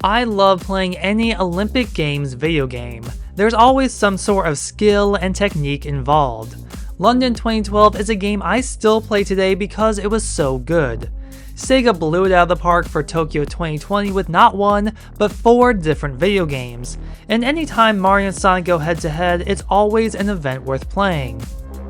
I love playing any Olympic Games video game. There's always some sort of skill and technique involved. London 2012 is a game I still play today because it was so good. Sega blew it out of the park for Tokyo 2020 with not one, but 4 different video games. And anytime Mario and Sonic go head to head, it's always an event worth playing.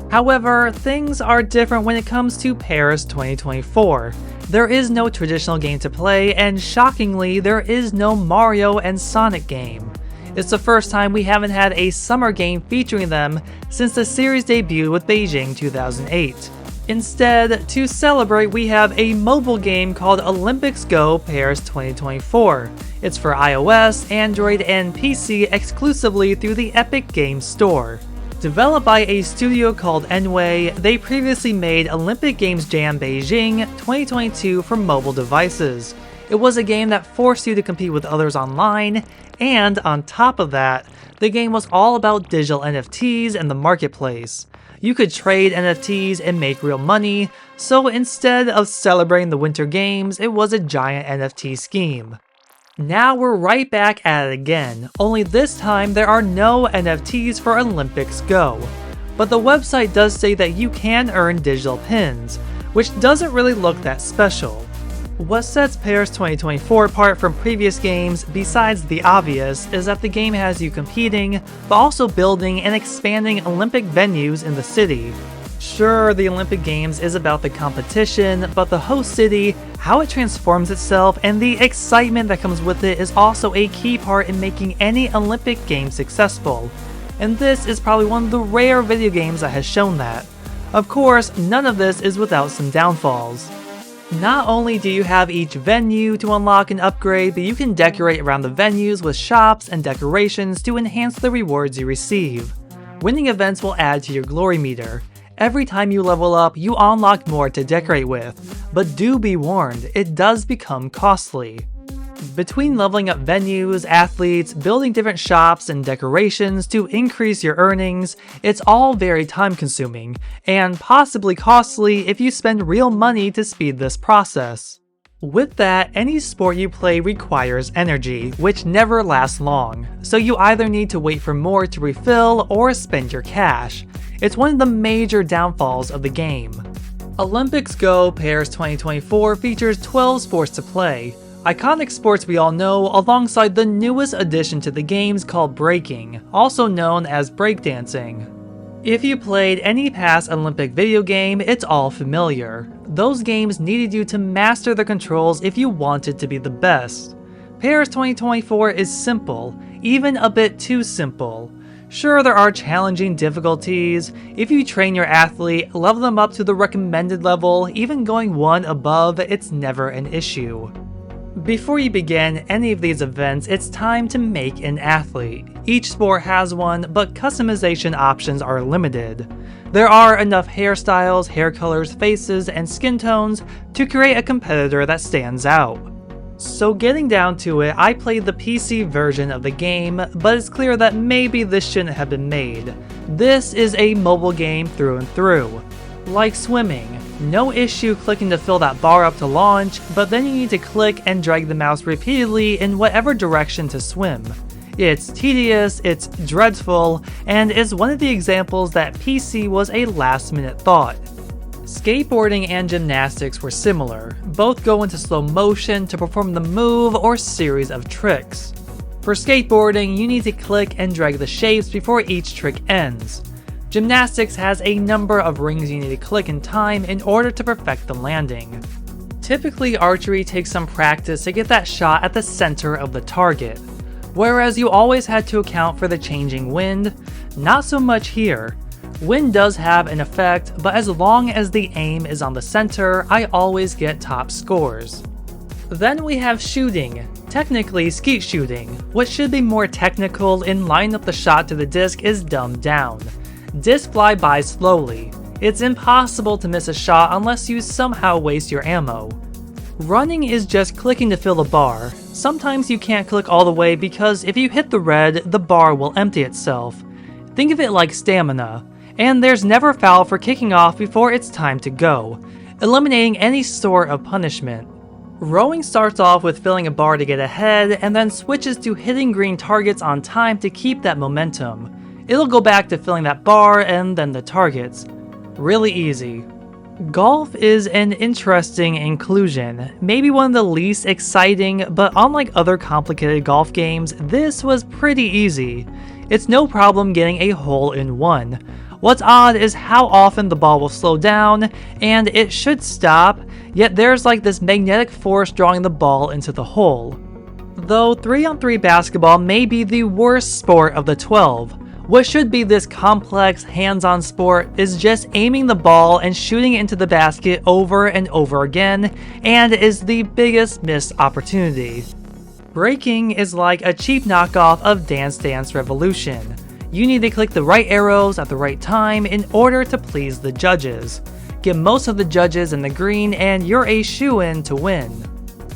However, things are different when it comes to Paris 2024. There is no traditional game to play, and shockingly, there is no Mario and Sonic game. It's the first time we haven't had a summer game featuring them since the series debuted with Beijing 2008. Instead, to celebrate, we have a mobile game called Olympics Go Paris 2024. It's for iOS, Android, and PC exclusively through the Epic Games Store. Developed by a studio called Enway, they previously made Olympic Games Jam Beijing 2022 for mobile devices. It was a game that forced you to compete with others online, and on top of that, the game was all about digital NFTs and the marketplace. You could trade NFTs and make real money, so instead of celebrating the Winter Games, it was a giant NFT scheme. Now we're right back at it again, only this time there are no NFTs for Olympics Go. But the website does say that you can earn digital pins, which doesn't really look that special. What sets Paris 2024 apart from previous games, besides the obvious, is that the game has you competing, but also building and expanding Olympic venues in the city. Sure, the Olympic Games is about the competition, but the host city, how it transforms itself, and the excitement that comes with it is also a key part in making any Olympic game successful. And this is probably one of the rare video games that has shown that. Of course, none of this is without some downfalls. Not only do you have each venue to unlock and upgrade, but you can decorate around the venues with shops and decorations to enhance the rewards you receive. Winning events will add to your glory meter. Every time you level up, you unlock more to decorate with, but do be warned, it does become costly. Between leveling up venues, athletes, building different shops and decorations to increase your earnings, it's all very time consuming, and possibly costly if you spend real money to speed this process. With that, any sport you play requires energy, which never lasts long, so you either need to wait for more to refill or spend your cash. It's one of the major downfalls of the game. Olympics Go Paris 2024 features 12 sports to play. Iconic sports we all know, alongside the newest addition to the games called breaking, also known as breakdancing. If you played any past Olympic video game, it's all familiar. Those games needed you to master the controls if you wanted to be the best. Paris 2024 is simple, even a bit too simple. Sure, there are challenging difficulties. If you train your athlete, level them up to the recommended level, even going one above, it's never an issue. Before you begin any of these events, it's time to make an athlete. Each sport has one, but customization options are limited. There are enough hairstyles, hair colors, faces, and skin tones to create a competitor that stands out. So getting down to it, I played the PC version of the game, but it's clear that maybe this shouldn't have been made. This is a mobile game through and through. Like swimming. No issue clicking to fill that bar up to launch, but then you need to click and drag the mouse repeatedly in whatever direction to swim. It's tedious, it's dreadful, and is one of the examples that PC was a last-minute thought. Skateboarding and gymnastics were similar. Both go into slow motion to perform the move or series of tricks. For skateboarding, you need to click and drag the shapes before each trick ends. Gymnastics has a number of rings you need to click in time in order to perfect the landing. Typically, archery takes some practice to get that shot at the center of the target. Whereas you always had to account for the changing wind, not so much here. Wind does have an effect, but as long as the aim is on the center, I always get top scores. Then we have shooting, technically skeet shooting. What should be more technical in lining up the shot to the disc is dumbed down. Discs fly by slowly. It's impossible to miss a shot unless you somehow waste your ammo. Running is just clicking to fill the bar. Sometimes you can't click all the way because if you hit the red, the bar will empty itself. Think of it like stamina, and there's never foul for kicking off before it's time to go, eliminating any sort of punishment. Rowing starts off with filling a bar to get ahead, and then switches to hitting green targets on time to keep that momentum. It'll go back to filling that bar and then the targets. Really easy. Golf is an interesting inclusion, maybe one of the least exciting, but unlike other complicated golf games, this was pretty easy. It's no problem getting a hole-in-one. What's odd is how often the ball will slow down, and it should stop, yet there's like this magnetic force drawing the ball into the hole. Though 3-on-3 basketball may be the worst sport of the 12, what should be this complex, hands-on sport is just aiming the ball and shooting it into the basket over and over again, and is the biggest missed opportunity. Breaking is like a cheap knockoff of Dance Dance Revolution. You need to click the right arrows at the right time in order to please the judges. Get most of the judges in the green and you're a shoo-in to win.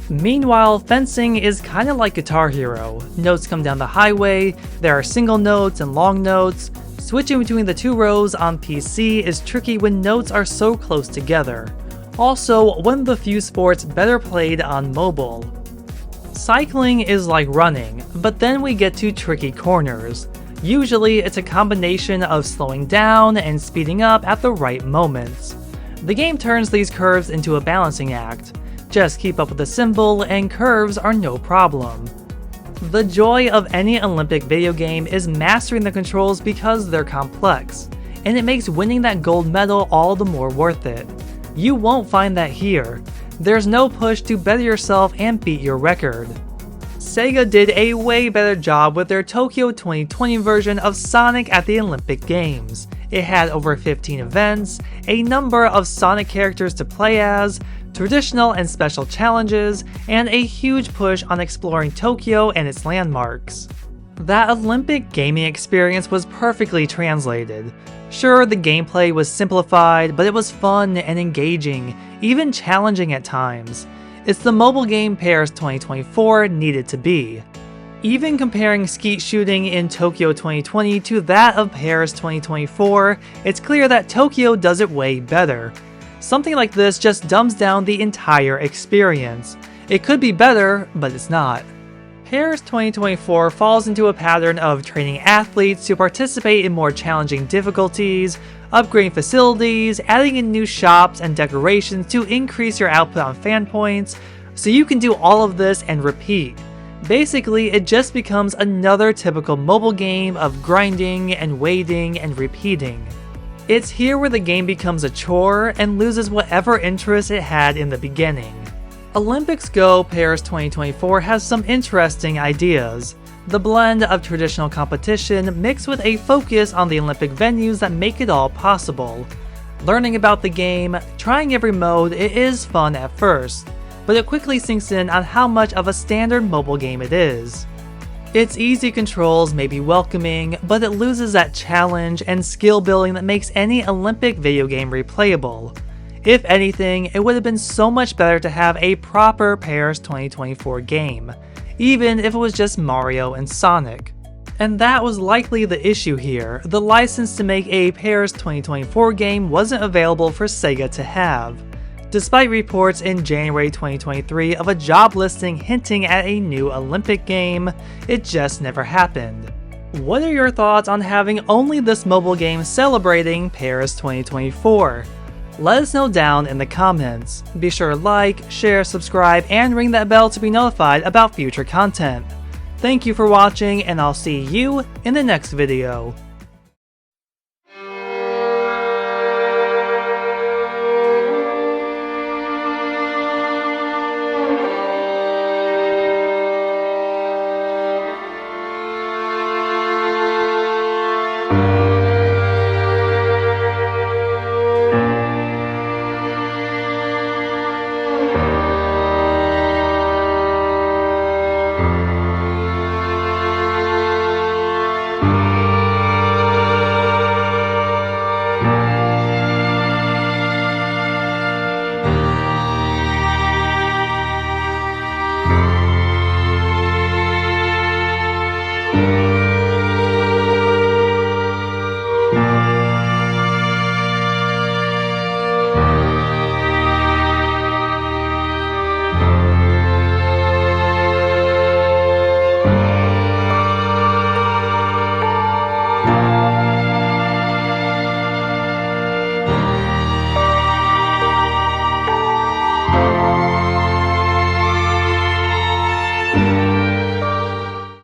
Meanwhile, fencing is kinda like Guitar Hero. Notes come down the highway, there are single notes and long notes. Switching between the two rows on PC is tricky when notes are so close together. Also, one of the few sports better played on mobile. Cycling is like running, but then we get to tricky corners. Usually, it's a combination of slowing down and speeding up at the right moments. The game turns these curves into a balancing act. Just keep up with the symbol and curves are no problem. The joy of any Olympic video game is mastering the controls because they're complex, and it makes winning that gold medal all the more worth it. You won't find that here. There's no push to better yourself and beat your record. Sega did a way better job with their Tokyo 2020 version of Sonic at the Olympic Games. It had over 15 events, a number of Sonic characters to play as, traditional and special challenges, and a huge push on exploring Tokyo and its landmarks. That Olympic gaming experience was perfectly translated. Sure, the gameplay was simplified, but it was fun and engaging, even challenging at times. It's the mobile game Paris 2024 needed to be. Even comparing skeet shooting in Tokyo 2020 to that of Paris 2024, it's clear that Tokyo does it way better. Something like this just dumbs down the entire experience. It could be better, but it's not. Paris 2024 falls into a pattern of training athletes to participate in more challenging difficulties, upgrading facilities, adding in new shops and decorations to increase your output on fan points, so you can do all of this and repeat. Basically, it just becomes another typical mobile game of grinding and waiting and repeating. It's here where the game becomes a chore and loses whatever interest it had in the beginning. Olympics Go Paris 2024 has some interesting ideas. The blend of traditional competition mixed with a focus on the Olympic venues that make it all possible. Learning about the game, trying every mode, it is fun at first, but it quickly sinks in on how much of a standard mobile game it is. Its easy controls may be welcoming, but it loses that challenge and skill building that makes any Olympic video game replayable. If anything, it would have been so much better to have a proper Paris 2024 game, even if it was just Mario and Sonic. And that was likely the issue here. The license to make a Paris 2024 game wasn't available for Sega to have, despite reports in January 2023 of a job listing hinting at a new Olympic game. It just never happened. What are your thoughts on having only this mobile game celebrating Paris 2024? Let us know down in the comments. Be sure to like, share, subscribe, and ring that bell to be notified about future content. Thank you for watching, and I'll see you in the next video.